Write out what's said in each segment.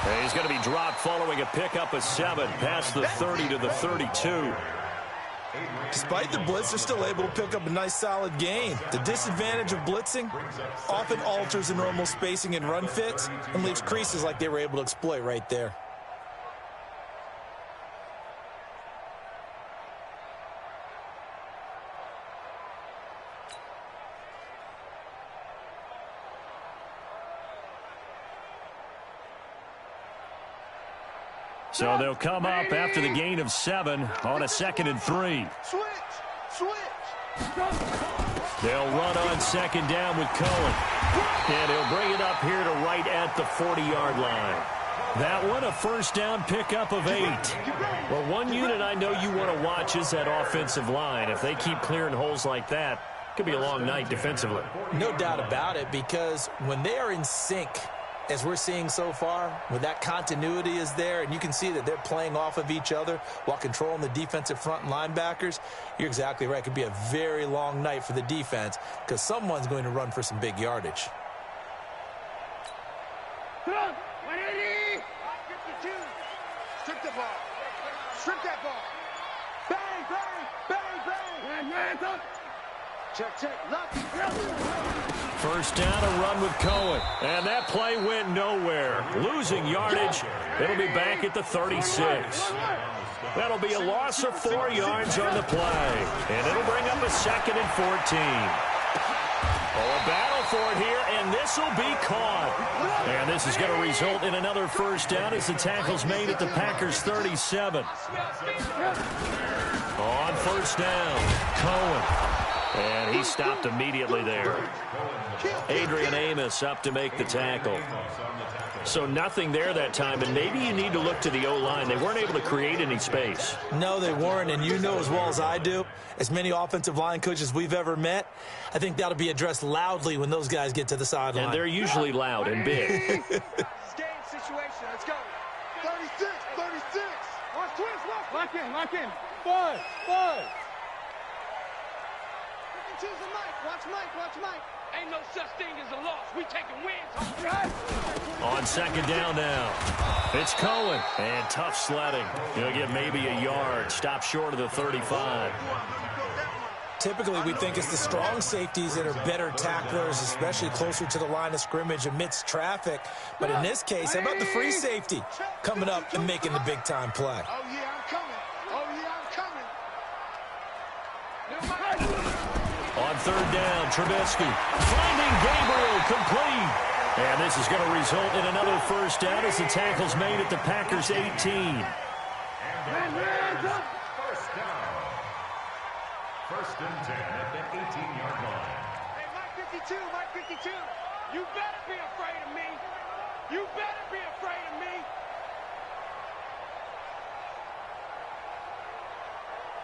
And he's going to be dropped following a pickup of 7 past the 30 to the 32. Despite the blitz, they're still able to pick up a nice, solid gain. The disadvantage of blitzing often alters the normal spacing and run fits and leaves creases like they were able to exploit right there. So they'll come up after the gain of 7 on a 2nd and 3. Switch. They'll run on 2nd down with Cohen. And he'll bring it up here to right at the 40-yard line. That one, a first down pickup of 8. Well, one unit I know you want to watch is that offensive line. If they keep clearing holes like that, it could be a long night defensively. No doubt about it, because when they are in sync, as we're seeing so far, when that continuity is there and you can see that they're playing off of each other while controlling the defensive front and linebackers, you're exactly right. It could be a very long night for the defense because someone's going to run for some big yardage. 180. 52. Strip the ball. Strip that ball. Bang. Check. First down, a run with Cohen. And that play went nowhere. Losing yardage. It'll be back at the 36. That'll be a loss of 4 yards on the play. And it'll bring up a 2nd and 14. Oh, a battle for it here, and this will be caught. And this is going to result in another first down as the tackle's made at the Packers' 37. On first down, Cohen. And he stopped immediately there. Adrian Amos up to make the tackle. So nothing there that time, and maybe you need to look to the O-line. They weren't able to create any space. No, they weren't, and you know as well as I do, as many offensive line coaches we've ever met, I think that'll be addressed loudly when those guys get to the sideline. And they're usually loud and big. Game situation. Let's go. 36. Watch twist. Lock in. Five. Choose the mic. Watch Mike. Ain't no such thing as a loss. We taking wins. On 2nd down now. It's Cohen. And tough sledding. He'll get maybe a yard. Stop short of the 35. Typically, we think it's the strong safeties that are better tacklers, especially closer to the line of scrimmage amidst traffic. But in this case, how about the free safety coming up and making the big-time play? Oh, yeah, I'm coming. On 3rd down, Trubisky finding Gabriel complete. And this is going to result in another first down as the tackle's made at the Packers' 18. First down. 1st and 10 at the 18-yard line. Hey, Mike 52. You better be afraid of me.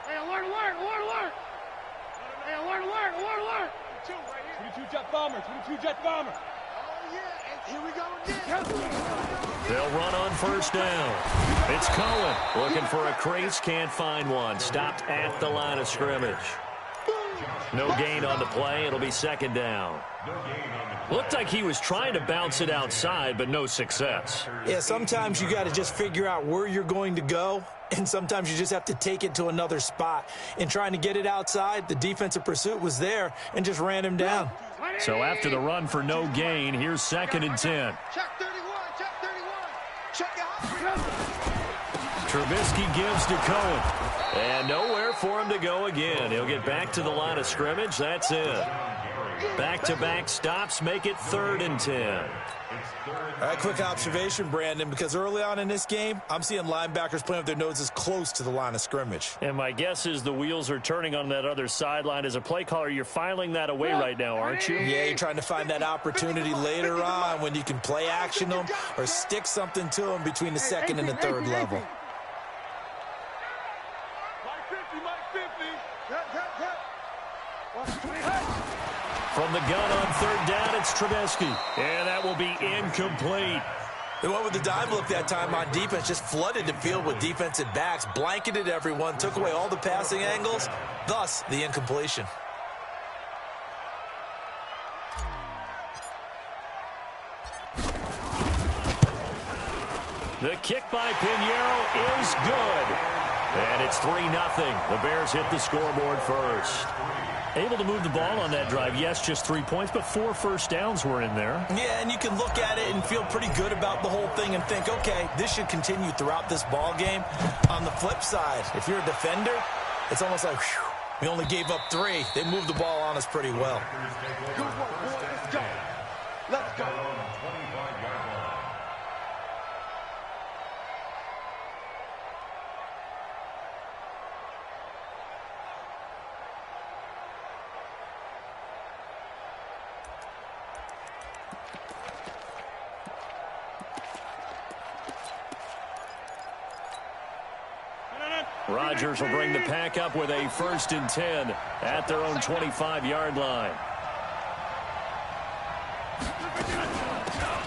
Hey, alert. Hey, alert. 22 jet bomber. Oh, yeah, and here we go again. They'll run on first down. It's Cohen looking for a crease, can't find one. Stopped at the line of scrimmage. No gain on the play. It'll be 2nd down. Looked like he was trying to bounce it outside, but no success. Yeah, sometimes you got to just figure out where you're going to go, and sometimes you just have to take it to another spot. In trying to get it outside, the defensive pursuit was there and just ran him down. So after the run for no gain, here's 2nd and 10. Check 31. Check it out. Trubisky gives to Cohen. And nowhere for him to go again. He'll get back to the line of scrimmage. That's it. Back-to-back stops make it 3rd and 10. All right, quick observation, Brandon, because early on in this game, I'm seeing linebackers playing with their noses close to the line of scrimmage. And my guess is the wheels are turning on that other sideline. As a play caller, you're filing that away right now, aren't you? Yeah, you're trying to find that opportunity later on when you can play action them or stick something to them between the 2nd and the 3rd level. From the gun on 3rd down, it's Trubisky. And that will be incomplete. They went with the dime look that time on defense, just flooded the field with defensive backs, blanketed everyone, took away all the passing angles, thus the incompletion. The kick by Pinheiro is good. And it's 3-0. The Bears hit the scoreboard first. Able to move the ball on that drive. Yes, just 3 points, but 4 first downs were in there. Yeah, and you can look at it and feel pretty good about the whole thing and think, okay, this should continue throughout this ball game. On the flip side, if you're a defender, it's almost like, whew, we only gave up 3. They moved the ball on us pretty well. Good work, boy. Let's go. Let's go. Rodgers will bring the pack up with a 1st and 10 at their own 25-yard line.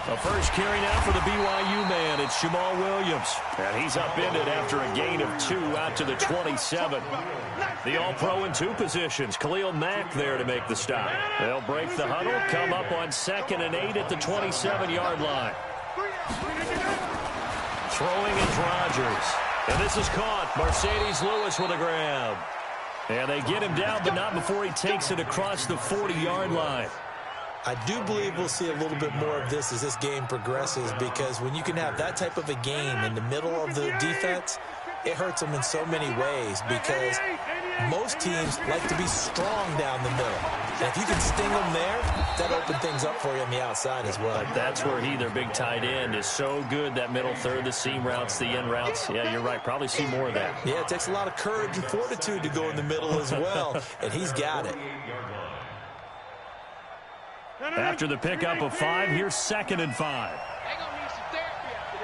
The first carry now for the BYU man. It's Jamal Williams. And he's upended after a gain of 2 out to the 27. The All-Pro in 2 positions. Khalil Mack there to make the stop. They'll break the huddle, come up on 2nd and 8 at the 27-yard line. Throwing is Rodgers. And this is caught. Mercedes Lewis with a grab. And they get him down, but not before he takes it across the 40-yard line. I do believe we'll see a little bit more of this as this game progresses, because when you can have that type of a game in the middle of the defense, it hurts them in so many ways, because most teams like to be strong down the middle. And if you can sting them there, that opens things up for you on the outside as well. But that's where their big tight end, is so good. That middle third, the seam routes, the in routes. Yeah, you're right. Probably see more of that. Yeah, it takes a lot of courage and fortitude to go in the middle as well, and he's got it. After the pickup of 5, here's 2nd and 5. They're going to need some therapy after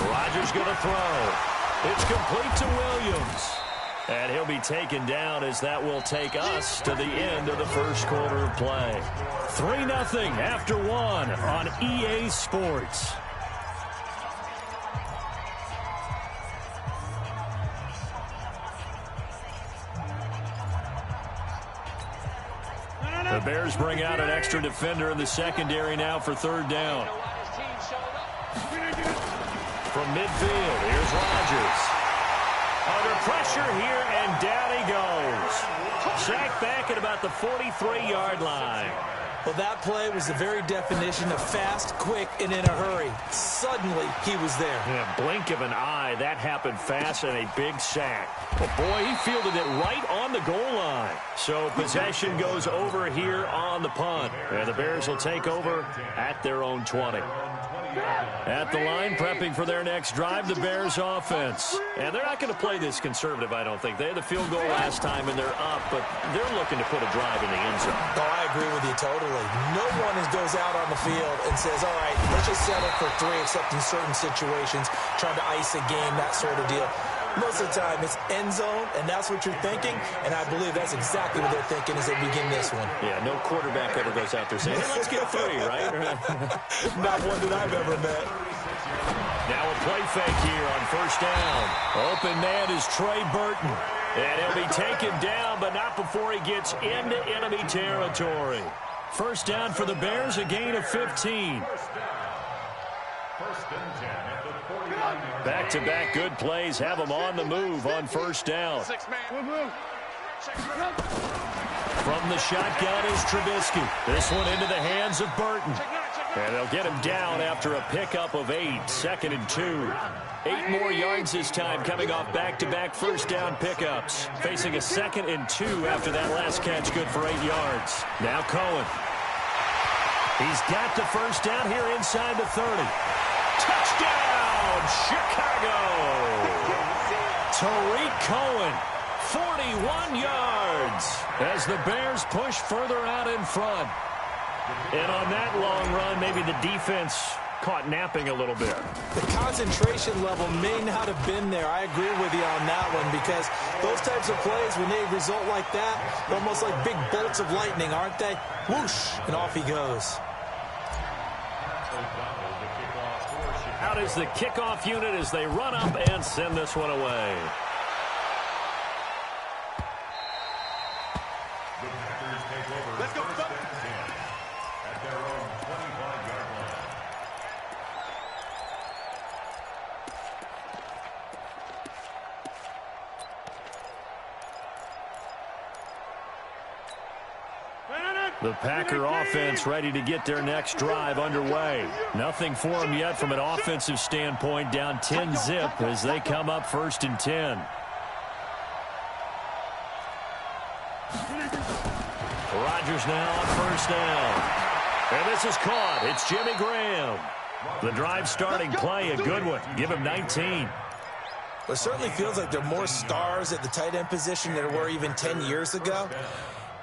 this. Rodgers going to throw. It's complete to Williams. And he'll be taken down, as that will take us to the end of the first quarter of play. 3-0 after 1 on EA Sports. The Bears bring out an extra defender in the secondary now for 3rd down. From midfield, here's Rodgers. Under pressure here, and down he goes. Sacked back at about the 43-yard line. Well, that play was the very definition of fast, quick, and in a hurry. Suddenly, he was there. Yeah, blink of an eye, that happened fast, and a big sack. Well, boy, he fielded it right on the goal line. So possession goes over here on the punt. And the Bears will take over at their own 20. At the line, prepping for their next drive, the Bears offense. And they're not going to play this conservative, I don't think. They had the field goal last time, and they're up, but they're looking to put a drive in the end zone. Oh, I agree with you totally. No one goes out on the field and says, all right, let's just settle for 3, except in certain situations, trying to ice a game, that sort of deal. Most of the time, it's end zone, and that's what you're thinking, and I believe that's exactly what they're thinking as they begin this one. Yeah, no quarterback ever goes out there saying, hey, let's get 3, right? Not one that I've ever met. Now a play fake here on 1st down. Open man is Trey Burton. And he'll be taken down, but not before he gets into enemy territory. 1st down for the Bears, a gain of 15. Back-to-back good plays have them on the move on 1st down. From the shotgun is Trubisky. This one into the hands of Burton. And they'll get him down after a pickup of 8, 2nd and 2. 8 more yards this time, coming off back-to-back 1st down pickups. Facing a 2nd and 2 after that last catch, good for 8 yards. Now Cohen. He's got the 1st down here inside the 30. Touchdown, Chicago! Tariq Cohen, 41 yards, as the Bears push further out in front. And on that long run, maybe the defense caught napping a little bit. The concentration level may not have been there. I agree with you on that one, because those types of plays, when they result like that, they're almost like big bolts of lightning, aren't they? Whoosh, and off he goes. Out is the kickoff unit as they run up and send this one away. Let's go. At their own 25. The Packer offense ready to get their next drive underway. Nothing for them yet from an offensive standpoint, down 10-zip as they come up 1st and 10. Rodgers now on 1st down. And this is caught. It's Jimmy Graham. The drive starting play, a good one. Give him 19. Well, it certainly feels like there are more stars at the tight end position than there were even 10 years ago.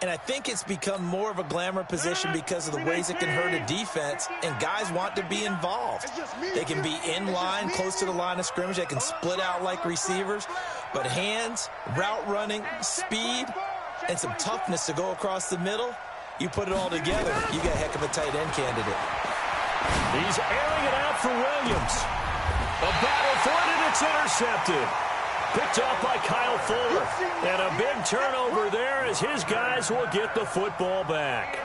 And I think it's become more of a glamour position because of the ways it can hurt a defense, and guys want to be involved. They can be in line, close to the line of scrimmage. They can split out like receivers. But hands, route running, speed, and some toughness to go across the middle, you put it all together, you got a heck of a tight end candidate. He's airing it out for Williams. A battle for it, and it's intercepted. Picked off by Kyle Fuller. And a big turnover there as his guys will get the football back.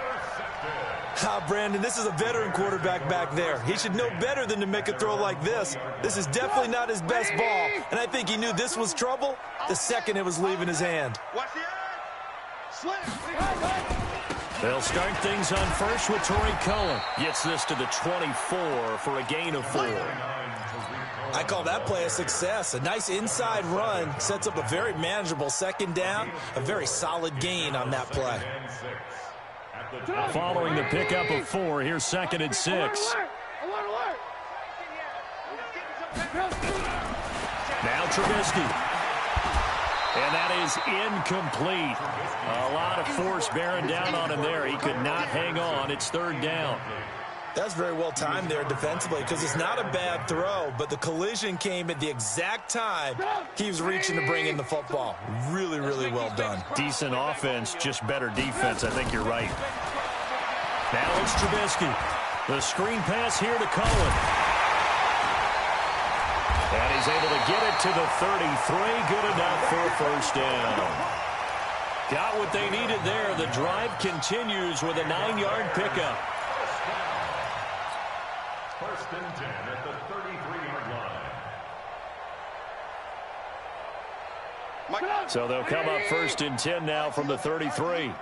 Brandon, this is a veteran quarterback back there. He should know better than to make a throw like this. This is definitely not his best ball. And I think he knew this was trouble the second it was leaving his hand. They'll start things on first with Torrey Cohen. Gets this to the 24 for a gain of 4. I call that play a success. A nice inside run sets up a very manageable 2nd down. A very solid gain on that play. Following the pickup of 4, here's 2nd and 6. Now Trubisky. And that is incomplete. A lot of force bearing down on him there. He could not hang on. It's 3rd down. That's very well timed there defensively because it's not a bad throw, but the collision came at the exact time he was reaching to bring in the football. Really, really well done. Decent offense, just better defense. I think you're right. Now it's Trubisky. The screen pass here to Cohen. And he's able to get it to the 33. Good enough for a 1st down. Got what they needed there. The drive continues with a 9-yard pickup. 1st and 10 at the 33-yard line. So they'll come up 1st and 10 now from the 33.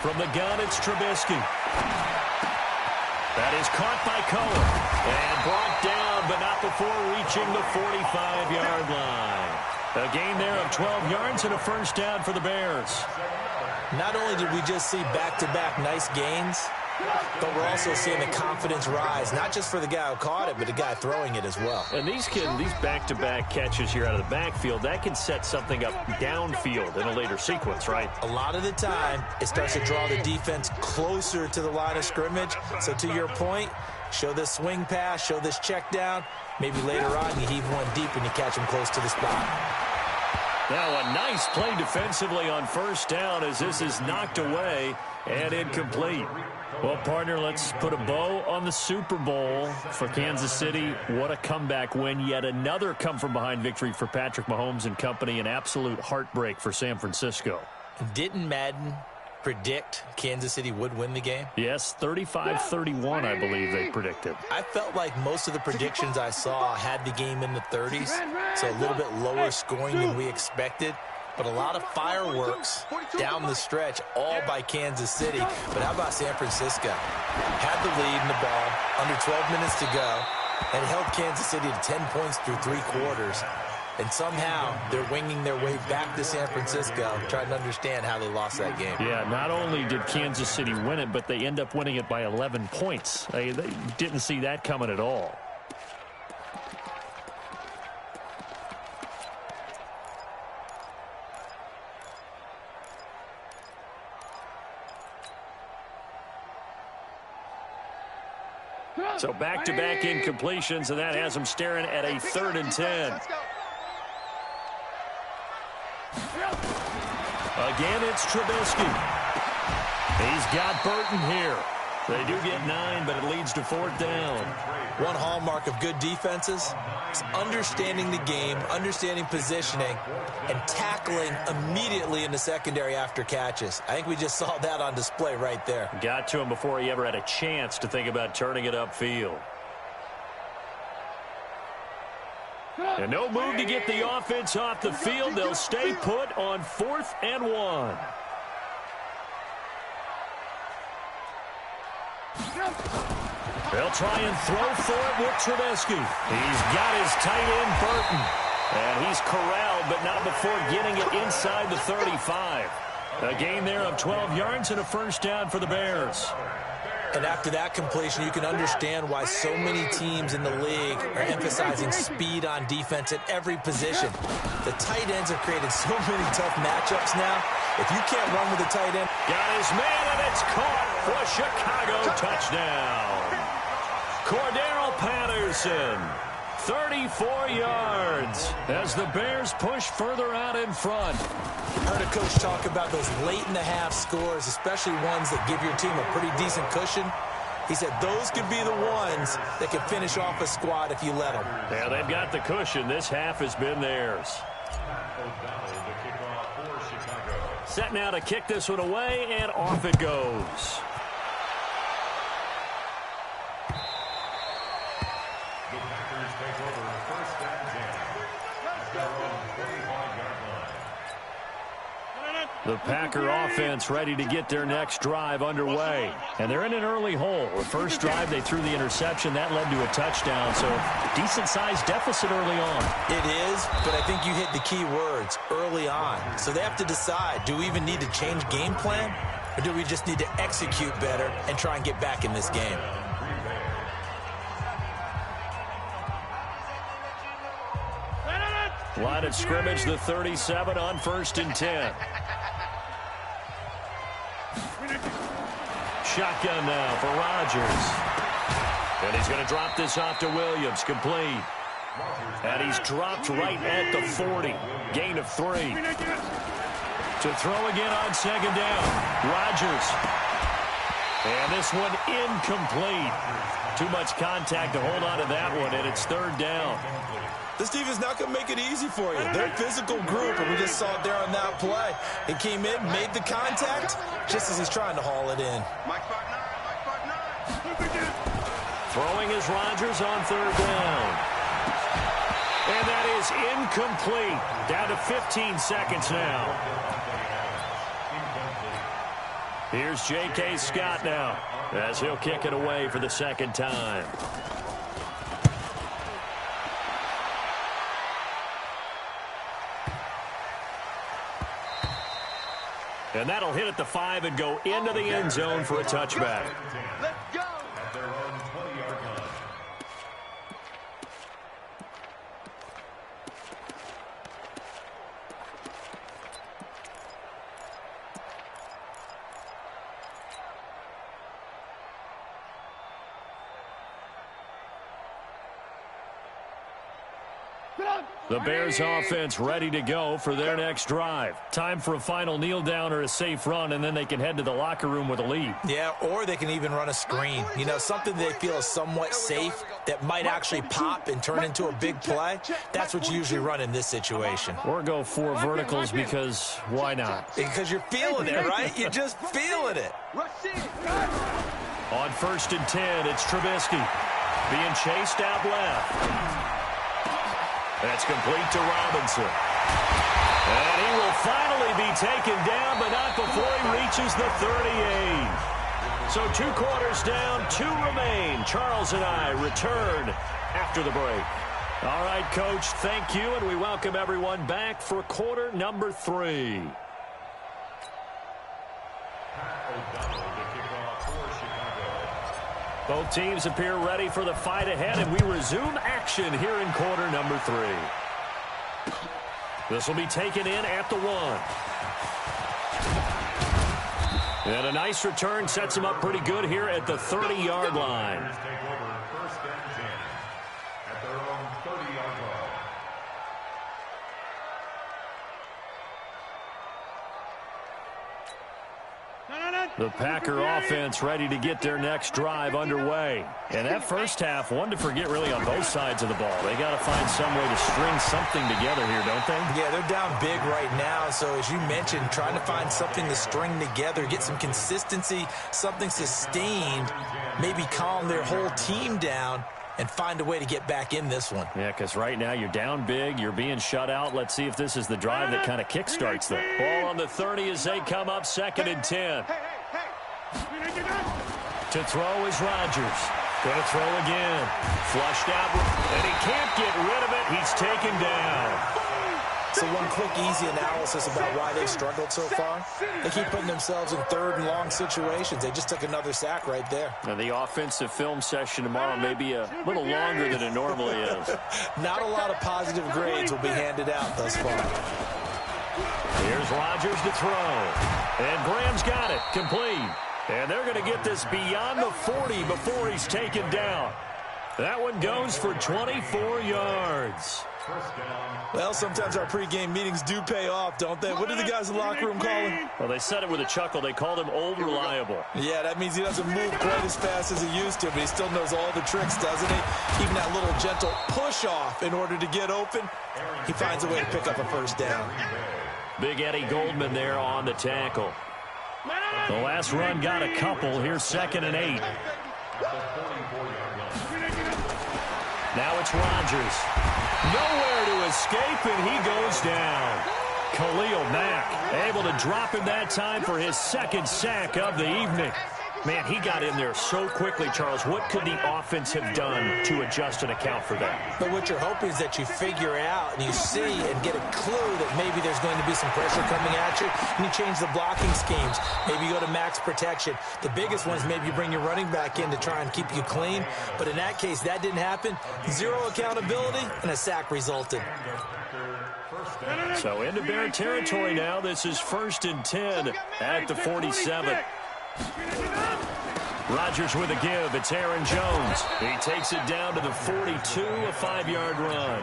From the gun, it's Trubisky. That is caught by Cohen. And brought down, but not before reaching the 45-yard line. A gain there of 12 yards and a 1st down for the Bears. Not only did we just see back-to-back nice gains, but we're also seeing the confidence rise, not just for the guy who caught it, but the guy throwing it as well. And these back-to-back catches here out of the backfield, that can set something up downfield in a later sequence, right? A lot of the time, it starts to draw the defense closer to the line of scrimmage. So to your point, show this swing pass, show this check down. Maybe later on you heave one deep and you catch him close to the spot. Now a nice play defensively on 1st down as this is knocked away and incomplete. Well, partner, let's put a bow on the Super Bowl for Kansas City. What a comeback win. Yet another come-from-behind victory for Patrick Mahomes and company. An absolute heartbreak for San Francisco. Didn't Madden predict Kansas City would win the game? Yes, 35-31, I believe they predicted. I felt like most of the predictions I saw had the game in the 30s, so a little bit lower scoring than we expected. But a lot of fireworks down the stretch, all by Kansas City. But how about San Francisco? Had the lead in the ball, under 12 minutes to go, and held Kansas City to 10 points through 3 quarters. And somehow they're winging their way back to San Francisco, trying to understand how they lost that game. Yeah, not only did Kansas City win it, but they end up winning it by 11 points. They didn't see that coming at all. So back-to-back incompletions, and that has them staring at a 3rd and 10. Again, it's Trubisky. He's got Burton here. They do get 9, but it leads to 4th down. One hallmark of good defenses is understanding the game, understanding positioning, and tackling immediately in the secondary after catches. I think we just saw that on display right there. Got to him before he ever had a chance to think about turning it upfield. And no move to get the offense off the field. They'll stay put on 4th and 1. They'll try and throw for it with Trubisky. He's got his tight end, Burton. And he's corralled, but not before getting it inside the 35. A gain there of 12 yards and a first down for the Bears. And after that completion, you can understand why so many teams in the league are emphasizing speed on defense at every position. The tight ends have created so many tough matchups now. If you can't run with a tight end. Got his man, and it's caught for a Chicago touchdown. Cordero Patterson, 34 yards as the Bears push further out in front. I heard a coach talk about those late-in-the-half scores, especially ones that give your team a pretty decent cushion. He said those could be the ones that could finish off a squad if you let them. Yeah, they've got the cushion. This half has been theirs. Set now to kick this one away, and off it goes. The Packers take over 1st and 10 at their own 45-yard line. The Packer offense ready to get their next drive underway. And they're in an early hole. The first drive, they threw the interception. That led to a touchdown. So decent-sized deficit early on. It is, but I think you hit the key words, early on. So they have to decide, do we even need to change game plan? Or do we just need to execute better and try and get back in this game? Line of scrimmage, the 37 on 1st and 10. Shotgun now for Rodgers. And he's going to drop this off to Williams. Complete. And he's dropped right at the 40. Gain of 3. To throw again on 2nd down. Rodgers. And this one incomplete. Too much contact to hold on to that one, and it's 3rd down. This defense not going to make it easy for you. They're a physical group, and we just saw it there on that play. He came in, made the contact, just as he's trying to haul it in. Throwing is Rodgers on 3rd down. And that is incomplete. Down to 15 seconds now. Here's J.K. Scott now, as he'll kick it away for the 2nd time. And that'll hit at the 5 and go into the end zone for a touchback. Let's go. At their own 20-yard line. The Bears offense ready to go for their next drive. Time for a final kneel down or a safe run, and then they can head to the locker room with a lead. Yeah, or they can even run a screen. You know, something they feel is somewhat safe that might actually pop and turn into a big play. That's what you usually run in this situation. Or go 4 verticals because why not? Because you're feeling it, right? You're just feeling it. On 1st and 10, it's Trubisky being chased out left. That's complete to Robinson. And he will finally be taken down, but not before he reaches the 38. So 2 quarters down, 2 remain. Charles and I return after the break. All right, Coach, thank you, and we welcome everyone back for quarter number 3. Both teams appear ready for the fight ahead, and we resume action here in quarter number 3. This will be taken in at the 1. And a nice return sets him up pretty good here at the 30-yard line. Take over 1st and 10 at their own 30-yard line. The Packer offense ready to get their next drive underway. And that first half, one to forget really on both sides of the ball. They got to find some way to string something together here, don't they? Yeah, they're down big right now. So as you mentioned, trying to find something to string together, get some consistency, something sustained, maybe calm their whole team down and find a way to get back in this one. Yeah, because right now you're down big. You're being shut out. Let's see if this is the drive that kind of kickstarts them. Ball on the 30 as they come up 2nd and 10. To throw is Rodgers. Going to throw again. Flushed out, and he can't get rid of it. He's taken down. So one quick, easy analysis about why they've struggled so far. They keep putting themselves in 3rd and long situations. They just took another sack right there. Now, the offensive film session tomorrow may be a little longer than it normally is. Not a lot of positive grades will be handed out thus far. Here's Rodgers to throw. And Graham's got it. Complete. And they're going to get this beyond the 40 before he's taken down. That one goes for 24 yards. Well, sometimes our pregame meetings do pay off, don't they? What do the guys in the locker room call him? Well, they said it with a chuckle. They called him Old Reliable. Yeah, that means he doesn't move quite as fast as he used to, but he still knows all the tricks, doesn't he? Even that little gentle push-off in order to get open, he finds a way to pick up a first down. Big Eddie Goldman there on the tackle. The last run got a couple. Here's 2nd and 8. Now it's Rodgers. Nowhere to escape, and he goes down. Khalil Mack able to drop him that time for his 2nd sack of the evening. Man, he got in there so quickly, Charles. What could the offense have done to adjust and account for that? But what you're hoping is that you figure out and you see and get a clue that maybe there's going to be some pressure coming at you, and you change the blocking schemes. Maybe you go to max protection. The biggest one is maybe you bring your running back in to try and keep you clean. But in that case, that didn't happen. 0 accountability, and a sack resulted. So into Bear territory now. This is 1st and 10 at the 47. Rodgers with a give. It's Aaron Jones. He takes it down to the 42, a 5-yard run.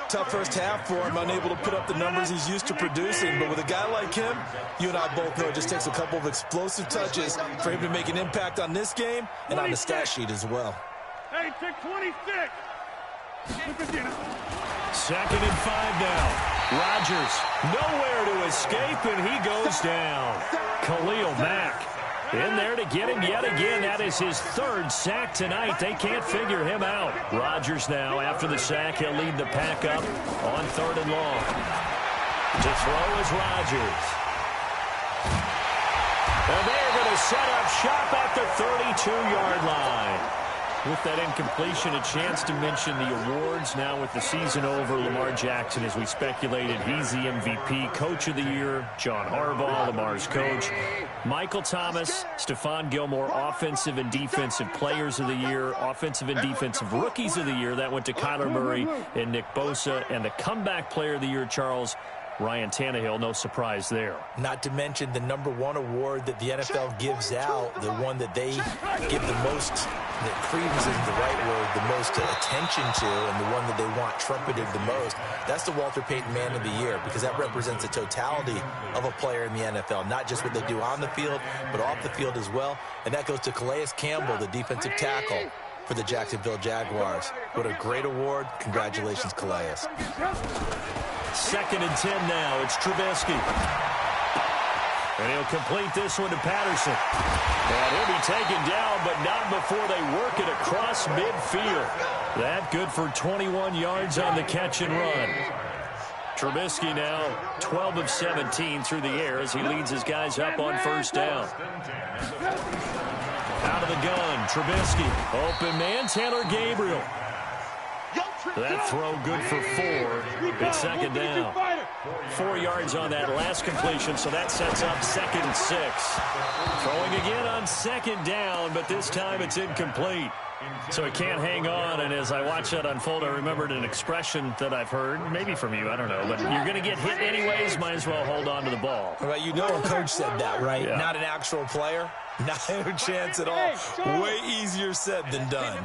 Tough first half for him, unable to put up the numbers he's used to producing. But with a guy like him, you and I both know it just takes a couple of explosive touches for him to make an impact on this game and on the stat sheet as well. Hey, take 26. 2nd and 5 now. Rodgers nowhere to escape, and he goes down. Khalil Mack in there to get him yet again. That is his 3rd sack tonight. They can't figure him out. Rodgers now, after the sack, he'll lead the pack up on 3rd and long. To throw is Rodgers. And they're going to set up shop at the 32-yard line. With that incompletion, a chance to mention the awards. Now with the season over, Lamar Jackson, as we speculated, he's the MVP, Coach of the Year. John Harbaugh, Lamar's coach. Michael Thomas, Stephon Gilmore, Offensive and Defensive Players of the Year. Offensive and Defensive Rookies of the Year. That went to Kyler Murray and Nick Bosa. And the Comeback Player of the Year, Charles, Ryan Tannehill, no surprise there. Not to mention the #1 award that the NFL gives out, the one that they give the most, that credence isn't the right word, the most attention to, and the one that they want trumpeted the most. That's the Walter Payton Man of the Year, because that represents the totality of a player in the NFL, not just what they do on the field, but off the field as well. And that goes to Calais Campbell, the defensive tackle for the Jacksonville Jaguars. What a great award. Congratulations, Calais. 2nd and 10 now. It's Trubisky. And he'll complete this one to Patterson. And he'll be taken down, but not before they work it across midfield. That good for 21 yards on the catch and run. Trubisky now 12 of 17 through the air as he leads his guys up on 1st down. Out of the gun, Trubisky. Open man, Taylor Gabriel. That throw good for 4. It's 2nd down. 4 yards on that last completion, so that sets up 2nd and 6. Throwing again on 2nd down, but this time it's incomplete. So he can't hang on, and as I watch that unfold, I remembered an expression that I've heard, maybe from you, I don't know, but you're going to get hit anyways, might as well hold on to the ball. Well, you know a coach said that, right? Yeah. Not an actual player. Not a chance at all. Way easier said than done.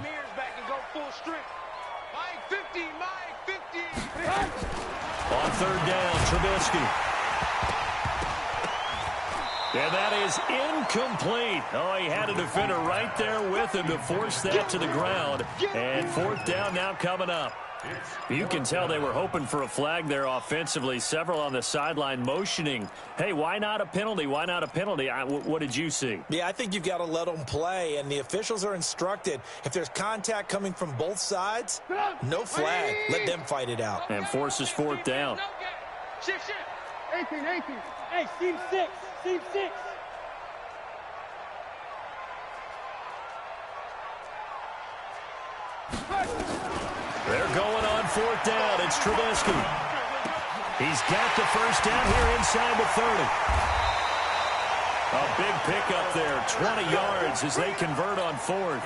On 3rd down, Trubisky. And that is incomplete. Oh, he had a defender right there with him to force that to the ground. And 4th down now coming up. You can tell they were hoping for a flag there offensively. Several on the sideline motioning, hey, why not a penalty? Why not a penalty? What did you see? Yeah, I think you've got to let them play, and the officials are instructed, if there's contact coming from both sides, no flag. Let them fight it out. And forces fourth down. Shift. 18. Hey, seam 6. They're going on fourth down. It's Trubisky. He's got the first down here inside the 30. A big pickup there, 20 yards as they convert on fourth.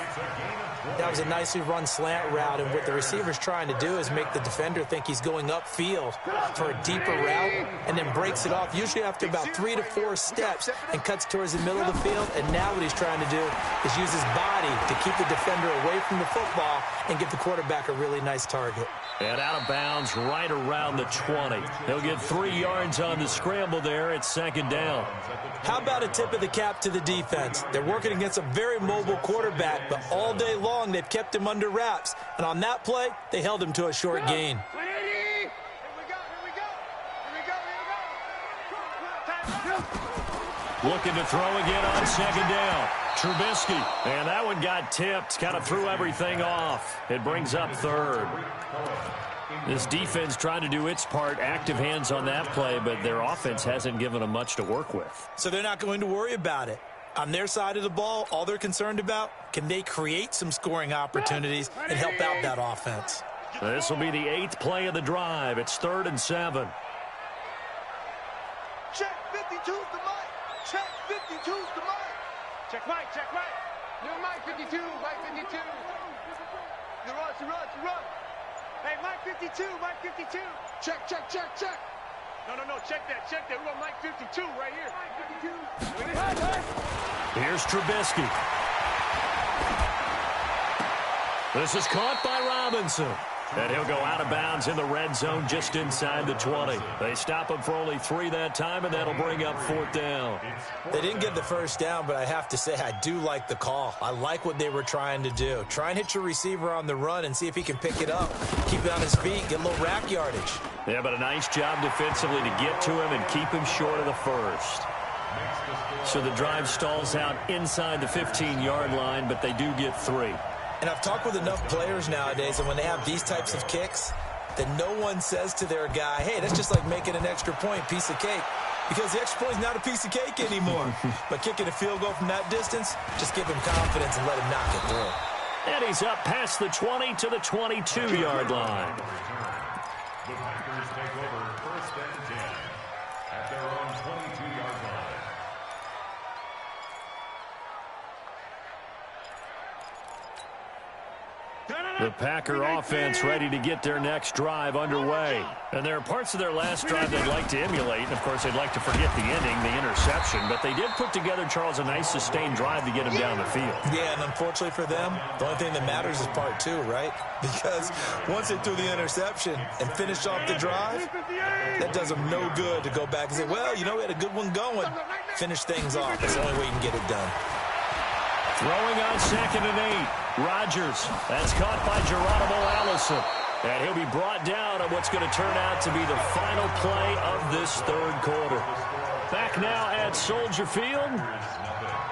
That was a nicely run slant route, and what the receiver's trying to do is make the defender think he's going upfield for a deeper route and then breaks it off, usually after about 3 to 4 steps, and cuts towards the middle of the field. And now what he's trying to do is use his body to keep the defender away from the football and give the quarterback a really nice target. And out of bounds right around the 20. He'll get 3 yards on the scramble there. It's second down. How about a tip of the cap to the defense? They're working against a very mobile quarterback, but all day long they've kept him under wraps. And on that play, they held him to a short gain. Here we go. Looking to throw again on second down. Trubisky. And that one got tipped. Kind of threw everything off. It brings up third. This defense trying to do its part. Active hands on that play, but their offense hasn't given them much to work with. So they're not going to worry about it. On their side of the ball, all they're concerned about, can they create some scoring opportunities and help out that offense? This will be the 8th play of the drive. It's 3rd and 7. Check 52's the mic. Check 52's the mic. Check Mike. New Mike 52. The rush. Hey, Mike 52. Check. No. Check that. We want Mike 52 right here. Mike 52. Here's Trubisky. This is caught by Robinson. And he'll go out of bounds in the red zone just inside the 20. They stop him for only 3 that time, and that'll bring up fourth down. They didn't get the first down, but I have to say I do like the call. I like what they were trying to do. Try and hit your receiver on the run and see if he can pick it up. Keep it on his feet, get a little rack yardage. Yeah, but a nice job defensively to get to him and keep him short of the first. So the drive stalls out inside the 15-yard line, but they do get 3. And I've talked with enough players nowadays, and when they have these types of kicks, that no one says to their guy, hey, that's just like making an extra point, piece of cake. Because the extra point is not a piece of cake anymore. But kicking a field goal from that distance, just give him confidence and let him knock it through. And he's up past the 20 to the 22-yard line. The Packers take over 1st and 10 at their own 22-yard line. The Packer offense ready to get their next drive underway. And there are parts of their last drive they'd like to emulate. And, of course, they'd like to forget the ending, the interception. But they did put together, Charles, a nice sustained drive to get him down the field. Yeah, and unfortunately for them, the only thing that matters is part 2, right? Because once they threw the interception and finished off the drive, that does them no good to go back and say, well, you know, we had a good one going. Finish things off. That's the only way you can get it done. Throwing on 2nd and 8. Rodgers. That's caught by Geronimo Allison. And he'll be brought down on what's going to turn out to be the final play of this 3rd quarter. Back now at Soldier Field.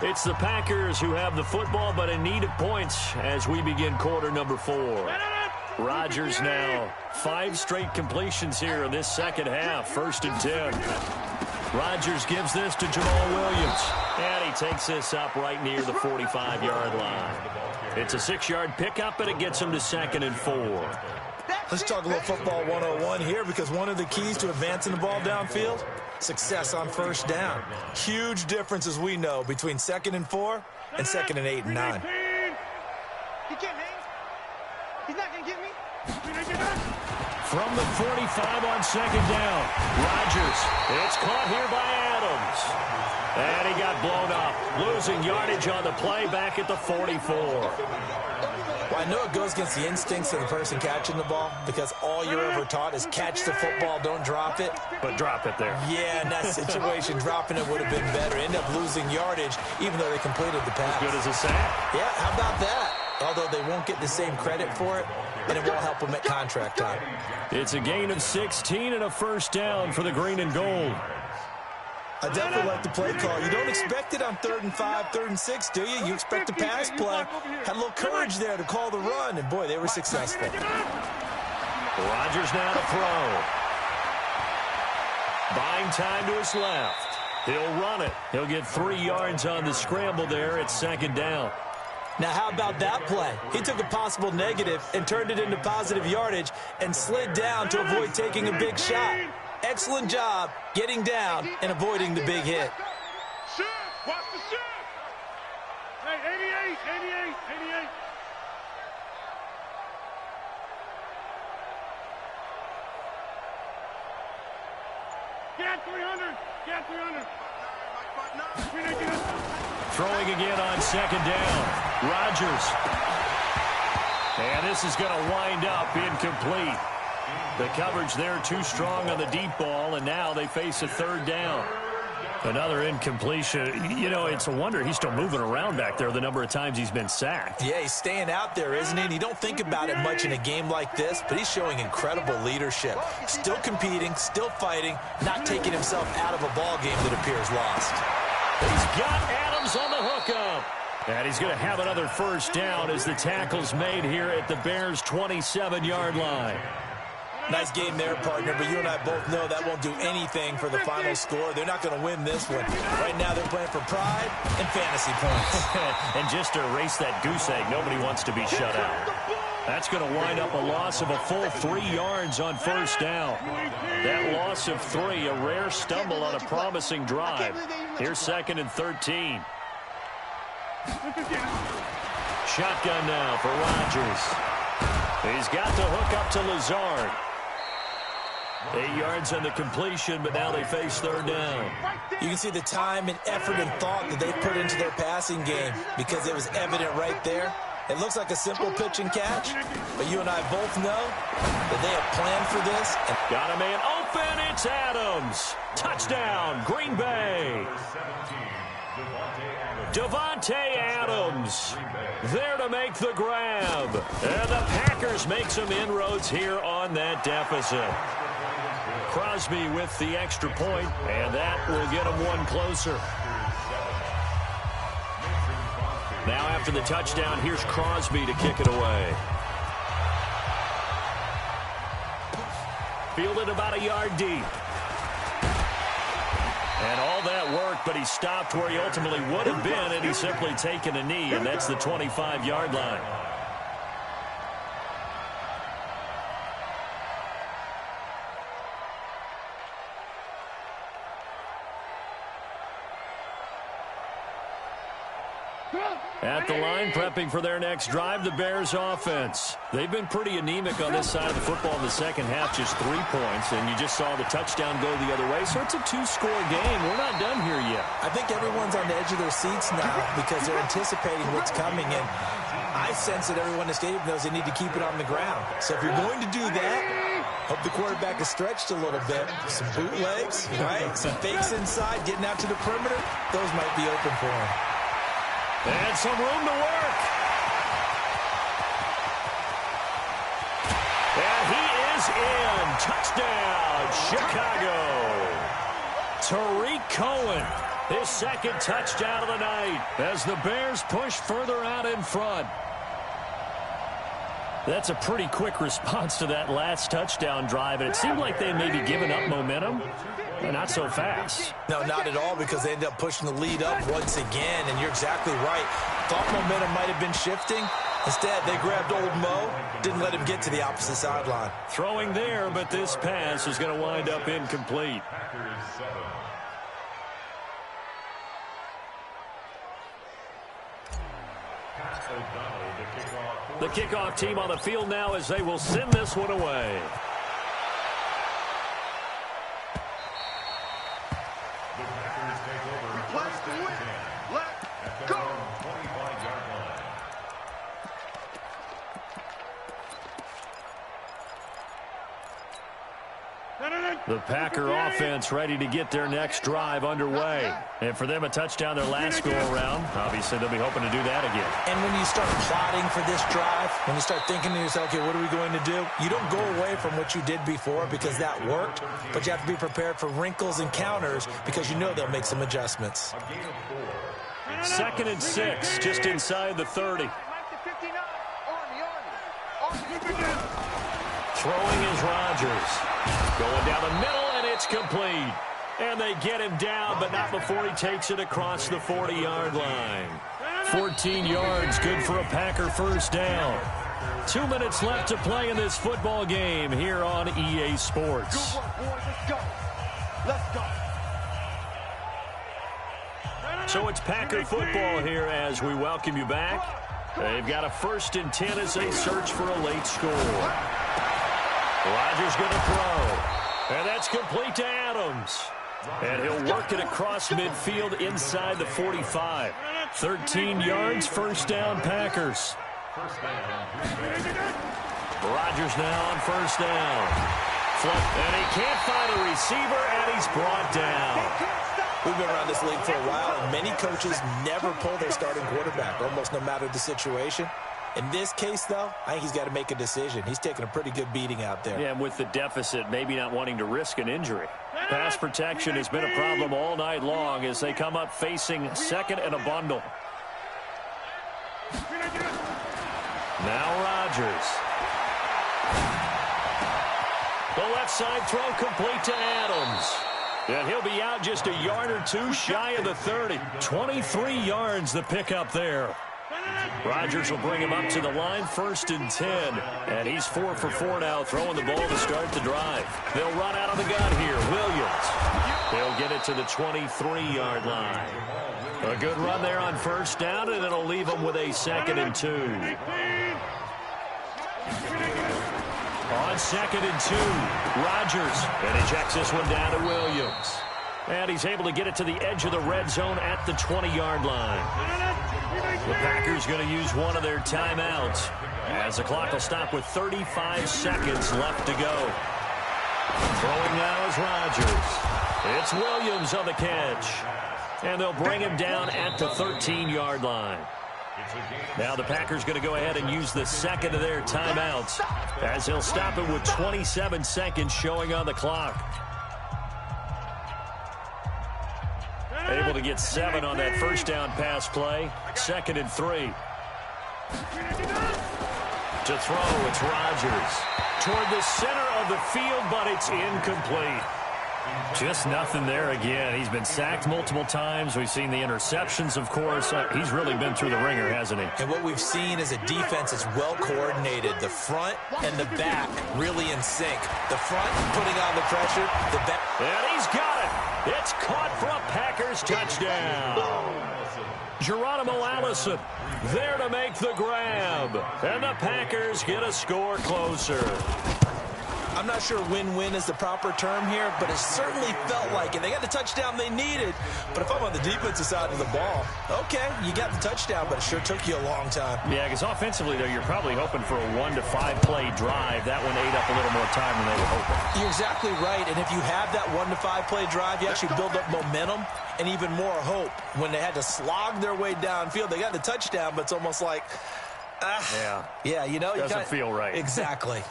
It's the Packers who have the football, but in need of points as we begin quarter number 4. Rodgers now 5 straight completions here in this second half. 1st and 10. Rodgers gives this to Jamal Williams. And he takes this up right near the 45-yard line. It's a 6-yard pickup, and it gets him to 2nd and 4. Let's talk a little football 101 here, because one of the keys to advancing the ball downfield, success on 1st down. Huge difference, as we know, between 2nd and 4 and 2nd and 8 and 9. He can't hang. He's not going to get me. From the 45 on 2nd down, Rodgers. It's caught here by Adams. And he got blown up, losing yardage on the play back at the 44. Well, I know it goes against the instincts of the person catching the ball, because all you're ever taught is catch the football, don't drop it. But drop it there. Yeah, in that situation, dropping it would have been better. End up losing yardage, even though they completed the pass. As good as a sack. Yeah, how about that? Although they won't get the same credit for it, and it won't help them at contract time. It's a gain of 16 and a first down for the green and gold. I definitely like the play call. You don't expect it on 3rd and 5, 3rd and 6, do you? You expect a pass play. Had a little courage there to call the run, and boy, they were successful. Rodgers now to throw. Buying time to his left. He'll run it. He'll get 3 yards on the scramble there at 2nd down. Now, how about that play? He took a possible negative and turned it into positive yardage and slid down to avoid taking a big shot. Excellent job getting down and avoiding the big hit. Shoot! Watch the shoot! Hey, 88. Get 300. Throwing again on 2nd down. Rodgers. And this is going to wind up incomplete. The coverage there too strong on the deep ball, and now they face a 3rd down. Another incompletion. You know, it's a wonder he's still moving around back there the number of times he's been sacked. Yeah, he's staying out there, isn't he? And you don't think about it much in a game like this, but he's showing incredible leadership. Still competing, still fighting, not taking himself out of a ball game that appears lost. He's got Adams on the hookup. And he's going to have another first down as the tackle's made here at the Bears' 27-yard line. Nice game there, partner, but you and I both know that won't do anything for the final score. They're not going to win this one. Right now they're playing for pride and fantasy points. And just to erase that goose egg, nobody wants to be shut out. That's going to wind up a loss of a full 3 yards on first down. That loss of 3, a rare stumble on a promising drive. Here's 2nd and 13. Shotgun now for Rodgers. He's got to hook up to Lazard. 8 yards on the completion, but now they face 3rd down. You can see the time and effort and thought that they put into their passing game because it was evident right there. It looks like a simple pitch and catch, but you and I both know that they have planned for this. Got a man open. It's Adams. Touchdown, Green Bay. Devontae Adams there to make the grab. And the Packers make some inroads here on that deficit. Crosby with the extra point, and that will get them one closer. Now after the touchdown, here's Crosby to kick it away. Fielded about a yard deep. And all that worked, but he stopped where he ultimately would have been, and he's simply taken a knee, and that's the 25-yard line. At the line, prepping for their next drive, the Bears offense. They've been pretty anemic on this side of the football in the second half, just 3 points, and you just saw the touchdown go the other way, so it's a 2-score game. We're not done here yet. I think everyone's on the edge of their seats now because they're anticipating what's coming, and I sense that everyone in the stadium knows they need to keep it on the ground. So if you're going to do that, hope the quarterback is stretched a little bit. Some bootlegs, right? Some fakes inside, getting out to the perimeter. Those might be open for him. And some room to work. And he is in. Touchdown, Chicago. Tariq Cohen, his 2nd touchdown of the night as the Bears push further out in front. That's a pretty quick response to that last touchdown drive, and it seemed like they may be giving up momentum. Not so fast. No, not at all, because they ended up pushing the lead up once again, and you're exactly right. Thought momentum might have been shifting. Instead, they grabbed old Mo, didn't let him get to the opposite sideline. Throwing there, but this pass is going to wind up incomplete. The kickoff team on the field now as they will send this one away. The Packer offense ready to get their next drive underway. And for them, a touchdown their last go-around. Obviously, they'll be hoping to do that again. And when you start plotting for this drive, when you start thinking to yourself, okay, what are we going to do? You don't go away from what you did before because that worked, but you have to be prepared for wrinkles and counters because you know they'll make some adjustments. 2nd and 6, just inside the 30. Throwing is Rodgers. Going down the middle, and it's complete. And they get him down, but not before he takes it across the 40-yard line. 14 yards, good for a Packer first down. 2 minutes left to play in this football game here on EA Sports. Good work, boys. Let's go. Let's go. So it's Packer football here as we welcome you back. They've got a 1st and 10 as they search for a late score. Rodgers going to throw. And that's complete to Adams. And he'll work it across midfield inside the 45. 13 yards, first down, Packers. Rodgers now on first down. And he can't find a receiver, and he's brought down. We've been around this league for a while, and many coaches never pull their starting quarterback, almost no matter the situation. In this case, though, I think he's got to make a decision. He's taking a pretty good beating out there. Yeah, and with the deficit, maybe not wanting to risk an injury. Pass protection has been a problem all night long as they come up facing 2nd and a bundle. Now Rodgers. The left side throw complete to Adams. And he'll be out just a yard or two shy of the 30. 23 yards the pickup there. Rodgers will bring him up to the line, 1st and 10. And he's 4 for 4 now, throwing the ball to start the drive. They'll run out of the gun here. Williams. They'll get it to the 23-yard line. A good run there on first down, and it'll leave them with a 2nd and 2. On 2nd and 2, Rodgers. And he checks this one down to Williams. And he's able to get it to the edge of the red zone at the 20-yard line. The Packers going to use one of their timeouts as the clock will stop with 35 seconds left to go. Throwing now is Rodgers. It's Williams on the catch. And they'll bring him down at the 13-yard line. Now the Packers going to go ahead and use the 2nd of their timeouts as they'll stop it with 27 seconds showing on the clock. Able to get 7 on that first down pass play. 2nd and 3. To throw, it's Rodgers. Toward the center of the field, but it's incomplete. Just nothing there again. He's been sacked multiple times. We've seen the interceptions, of course. He's really been through the ringer, hasn't he? And what we've seen is a defense that's well coordinated. The front and the back really in sync. The front putting on the pressure. The back. And he's got it. It's caught for a Packers touchdown. Geronimo Allison there to make the grab. And the Packers get a score closer. I'm not sure win-win is the proper term here, but it certainly felt like it. They got the touchdown they needed, but if I'm on the defensive side of the ball, okay, you got the touchdown, but it sure took you a long time. Yeah, because offensively, though, you're probably hoping for a 1 to 5 play drive. That one ate up a little more time than they were hoping. You're exactly right, and if you have that 1 to 5 play drive, you actually build up momentum and even more hope. When they had to slog their way downfield, they got the touchdown, but it's almost like, yeah, you know, doesn't feel right. Exactly.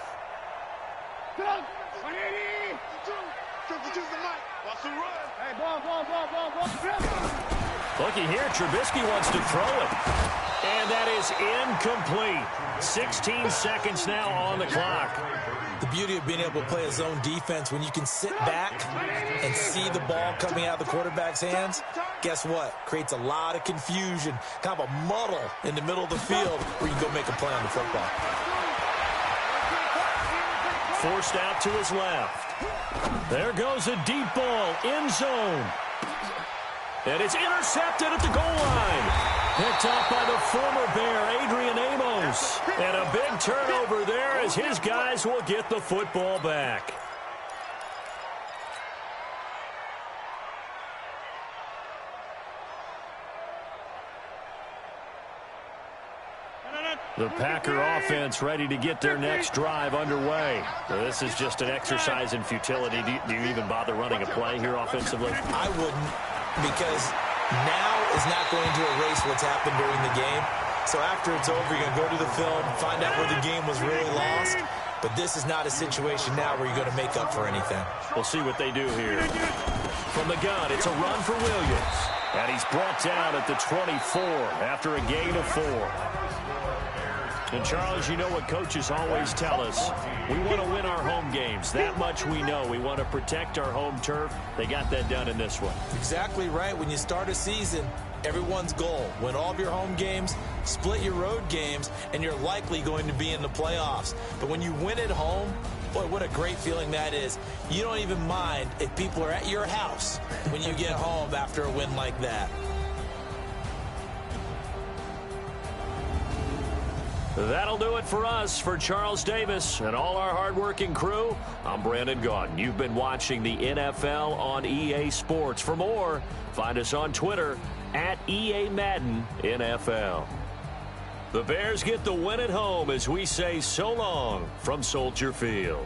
Go! 180! 52's the mic. Watch the run. Hey, ball. Looky here, Trubisky wants to throw it. And that is incomplete. 16 seconds now on the clock. The beauty of being able to play a zone defense, when you can sit back and see the ball coming out of the quarterback's hands, guess what? Creates a lot of confusion, kind of a muddle in the middle of the field where you can go make a play on the football. Forced out to his left. There goes a deep ball, end zone. And it's intercepted at the goal line. Picked up by the former Bear, Adrian Amos. And a big turnover there as his guys will get the football back. The Packer offense ready to get their next drive underway. This is just an exercise in futility. Do you even bother running a play here offensively? I wouldn't, because now is not going to erase what's happened during the game. So after it's over, you're going to go to the film, find out where the game was really lost. But this is not a situation now where you're going to make up for anything. We'll see what they do here. From the gun, it's a run for Williams. And he's brought down at the 24 after a gain of 4. And, Charles, you know what coaches always tell us. We want to win our home games. That much we know. We want to protect our home turf. They got that done in this one. Exactly right. When you start a season, everyone's goal, win all of your home games, split your road games, and you're likely going to be in the playoffs. But when you win at home, boy, what a great feeling that is. You don't even mind if people are at your house when you get home after a win like that. That'll do it for us. For Charles Davis and all our hardworking crew, I'm Brandon Gaudin. You've been watching the NFL on EA Sports. For more, find us on Twitter at EA Madden NFL. The Bears get the win at home as we say so long from Soldier Field.